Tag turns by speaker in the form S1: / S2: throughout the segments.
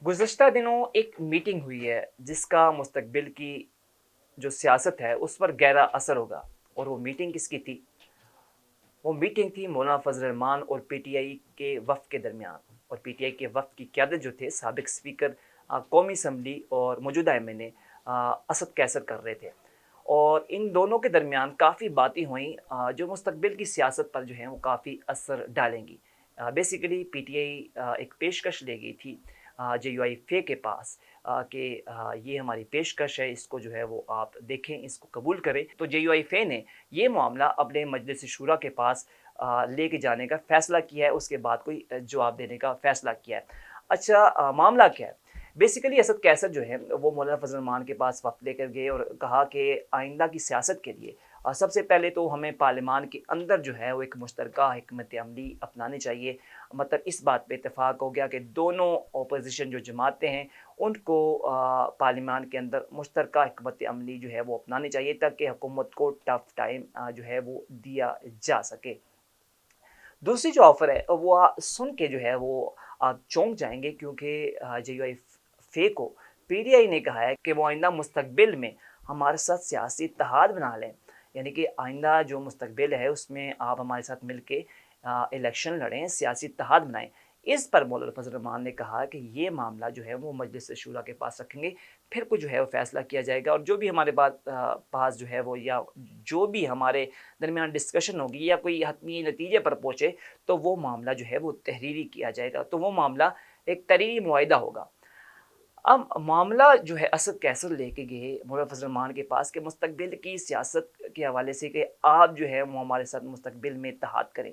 S1: गुज़श्ता दिनों एक मीटिंग हुई है जिसका मुस्तक़बिल की जो सियासत है उस पर गहरा असर होगा। और वो मीटिंग किसकी थी? वो मीटिंग थी मौलाना फजल रहमान और पीटीआई के वफ़द के दरमियान। और पीटीआई के वफ़द की क़यादत जो थे साबिक़ स्पीकर कौमी असम्बली और मौजूदा एमएनए असद कैसर कर रहे थे। और इन दोनों के दरमियान काफ़ी बातें हुईं जो मुस्तक़बिल की सियासत पर जो है वो काफ़ी असर डालेंगी। बेसिकली पीटीआई एक पेशकश ले गई थी जेयूआईफे के पास कि ये हमारी पेशकश है, इसको जो है वो आप देखें, इसको कबूल करें। तो जेयूआईफे ने ये मामला अपने मजलिस शूरा के पास लेके जाने का फ़ैसला किया है, उसके बाद कोई जवाब देने का फ़ैसला किया है। अच्छा, मामला क्या है? बेसिकली असद कैसर जो है वो मौलाना फजल रहमान के पास वफ़्त लेकर गए और कहा कि आइंदा की सियासत के लिए सबसे पहले तो हमें पार्लियामान के अंदर जो है वो एक मुश्तरका हिकमत अमली अपनानी चाहिए। मतलब इस बात पे इत्तेफ़ाक हो गया कि दोनों अपोज़िशन जो जमातें हैं उनको पार्लियामान के अंदर मुश्तरका हिकमत अमली जो है वो अपनानी चाहिए ताकि हुकूमत को टफ़ टाइम जो है वो दिया जा सके। दूसरी जो ऑफ़र है वो सुन के जो है वो आप चौंक जाएँगे क्योंकि जेयूआई फ़े को पीटीआई ने कहा है कि वो आइंदा मुस्तक़बिल में हमारे साथ सियासी इत्तेहाद बना लें। यानी कि आइंदा जो मुस्तक़बिल है उसमें आप हमारे साथ मिल के इलेक्शन लड़ें, सियासी इत्तेहाद बनाएँ। इस पर मौलाना फज़ल रहमान ने कहा कि ये मामला जो है वो मजलिस शूरा के पास रखेंगे, फिर कुछ जो है वो फ़ैसला किया जाएगा और जो भी हमारे पास जो है वो या जो भी हमारे दरमियान डिस्कशन होगी या कोई हतमी नतीजे पर पहुँचे, तो वो मामला जो है वो तहरीरी किया जाएगा। तो वो मामला एक तहरीरी मुआहिदा होगा। अब मामला जो है असद कैसर लेके गए मौलाना फजल रहमान के पास कि मुस्तकबिल की सियासत के हवाले से कि आप जो है वो हमारे साथ मुस्तकबिल में इत्तेहाद करें।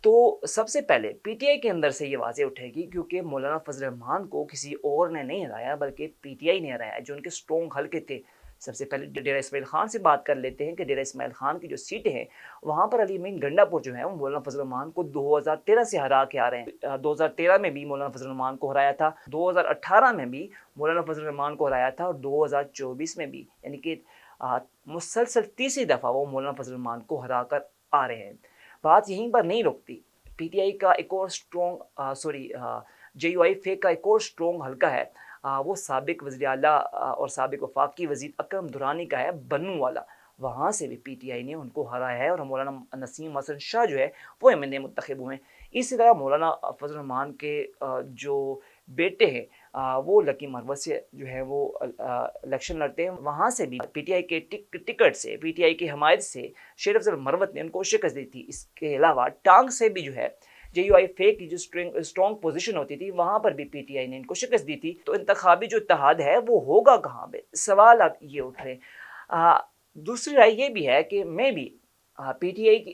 S1: तो सबसे पहले पीटीआई के अंदर से ये वाज़ेह उठेगी क्योंकि मौलाना फजल रहमान को किसी और ने नहीं हराया बल्कि पीटीआई ने हराया जो उनके स्ट्रॉन्ग हल्के थे। सबसे पहले डेरा इस्माइल खान से बात कर लेते हैं कि डेरा इस्माइल खान की जो सीटें हैं वहाँ पर अली अमीन गंडापुर जो है वो मौलाना फजल रहमान को 2013 से हरा के आ रहे हैं। 2013 में भी मौलाना फजल रहमान को हराया था, 2018 में भी मौलाना फजल रहमान को हराया था और 2024 में भी, यानी कि मुसलसल तीसरी दफ़ा वो मौलाना फजल रहमान को हरा कर आ रहे हैं। बात यहीं पर नहीं रुकती। पीटीआई का एक और जेयूआईफे का एक और स्ट्रॉन्ग हल्का है। वो साबिक वज़ीर आला और साबिक वफ़ाकी वज़ीर अकरम दुरानी का है, बन्नू वाला। वहाँ से भी पीटीआई ने उनको हराया है और मौलाना नसीम हसन शाह जो है वो एमएनए मुंतखब हुए हैं। इसी तरह मौलाना फजल रहमान के जो बेटे हैं वो लकी मरवत से जो है वो इलेक्शन लड़ते हैं। वहाँ से भी पीटीआई के टिकट से, पीटीआई की हमायत से शेर अफजल मरवत ने उनको शिकस्त दी थी। इसके अलावा टांग से भी जो है जेयूआईफे की जो स्ट्रॉन्ग पोजीशन होती थी वहाँ पर भी पीटीआई ने इनको शिकस्त दी थी। तो इंतखाबी जो इत्तेहाद है वो होगा कहाँ पे? सवाल अब ये उठ रहे हैं। दूसरी राय ये भी है कि मे बी पीटीआई की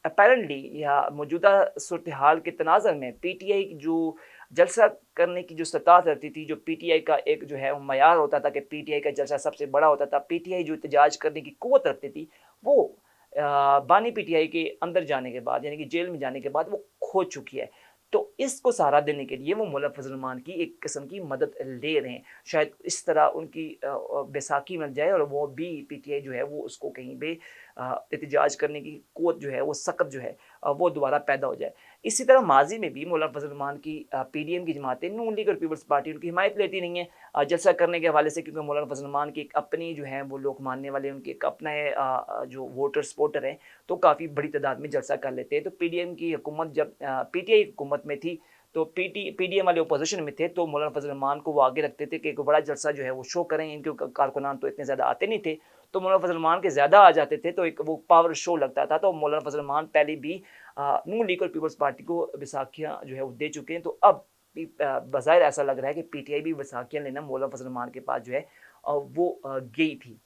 S1: अपैरेंटली या मौजूदा सूरत हाल के तनाज़र में पीटीआई की जो जलसा करने की जो सताहत रहती थी, जो पीटीआई का एक जो है वो मयार होता था कि पीटीआई का जलसा सबसे बड़ा होता था, पीटीआई जो एहतजाज करने की क़ुव्वत रखती थी, वो बानी पीटीआई के अंदर जाने के बाद यानी कि जेल में जाने के बाद वो खो चुकी है। तो इसको सहारा देने के लिए वो मौलाना फजल रहमान की एक किस्म की मदद ले रहे हैं। शायद इस तरह उनकी बैसाखी मिल जाए और वो भी पीटीआई जो है वो उसको कहीं पे एहतजाज करने की क़ुव्वत जो है वो सकत जो है वो दोबारा पैदा हो जाए। इसी तरह माज़ी में भी मौलाना फजल रहमान की पीडीएम की जमातें नून लीग और पीपल्स पार्टी उनकी हिमायत लेती नहीं है जलसा करने के हवाले से, क्योंकि मौलाना फजल रहमान की एक अपनी जो है वो लोग मानने वाले उनके एक अपना है जो वोटर सपोर्टर हैं, तो काफ़ी बड़ी तादाद में जलसा कर लेते हैं। तो पीडीएम की हुकूमत जब पीटीआई हुकूमत में थी तो पीडीएम वाले अपोजिशन में थे तो मौलाना फजल रहमान को वो आगे रखते थे कि एक बड़ा जलसा जो है वो शो करें। इनके कारकुनान तो इतने ज़्यादा आते नहीं थे, तो मौलाना फजल रहमान के ज़्यादा आ जाते थे तो एक वो पावर शो लगता था। तो मौलाना फजल रहमान पहले भी नून लीग और पीपल्स पार्टी को बैसाखियाँ जो है वो दे चुके हैं। तो अब बज़ाहिर ऐसा लग रहा है कि पीटीआई भी बैसाखियाँ लेना मौलाना फजल रहमान के पास जो है वो गई थी।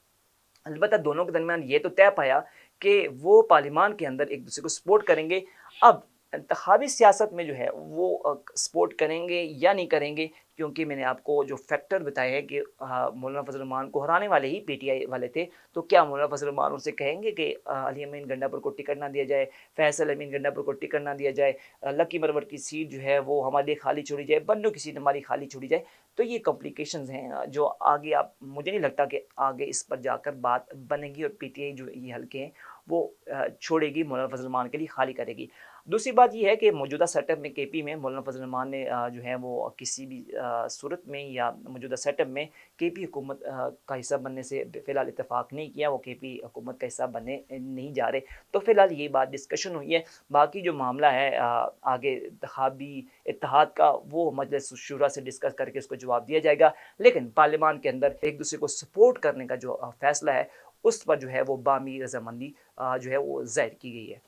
S1: अलबत्ता दोनों के दरमियान ये तो तय पाया कि वो पार्लियामान के अंदर एक दूसरे को सपोर्ट करेंगे। अब इंतखाबी सियासत में जो है वो सपोर्ट करेंगे या नहीं करेंगे, क्योंकि मैंने आपको जो फैक्टर बताए हैं कि मौलाना फजल रहमान को हराने वाले ही पीटीआई वाले थे। तो क्या मौलाना फजल रहमान उनसे कहेंगे कि अली अमीन गंडापुर को टिकट ना दिया जाए, फैसल अमीन गंडापुर को टिकट ना दिया जाए, लकी मरवत की सीट जो है वो हमारे लिए खाली छोड़ी जाए, बन्नू की सीट हमारी खाली छोड़ी जाए। तो ये कॉम्प्लिकेशंस हैं जो आगे आप, मुझे नहीं लगता कि आगे इस पर जाकर बात बनेगी और पीटीआई जो ये हल्के हैं वो छोड़ेगी, मौलाना फजल रहमान के लिए खाली करेगी। दूसरी बात ये है कि मौजूदा सेटअप में केपी में मौलाना फजल रहमान ने जो है वो किसी भी सूरत में या मौजूदा सेटअप में केपी हुकूमत का हिस्सा बनने से फ़िलहाल इत्तेफाक नहीं किया, वो केपी हुकूमत का हिस्सा बनने नहीं जा रहे। तो फ़िलहाल ये बात डिस्कशन हुई है। बाकी जो मामला है आगे इंतखाबी इत्तेहाद का, वो मजलिस शुरा से डिस्कस करके उसको जवाब दिया जाएगा। लेकिन पार्लियामान के अंदर एक दूसरे को सपोर्ट करने का जो फ़ैसला है, उस पर जो है वो बामी रज़ामंदी जो है वो ज़ाहिर की गई है।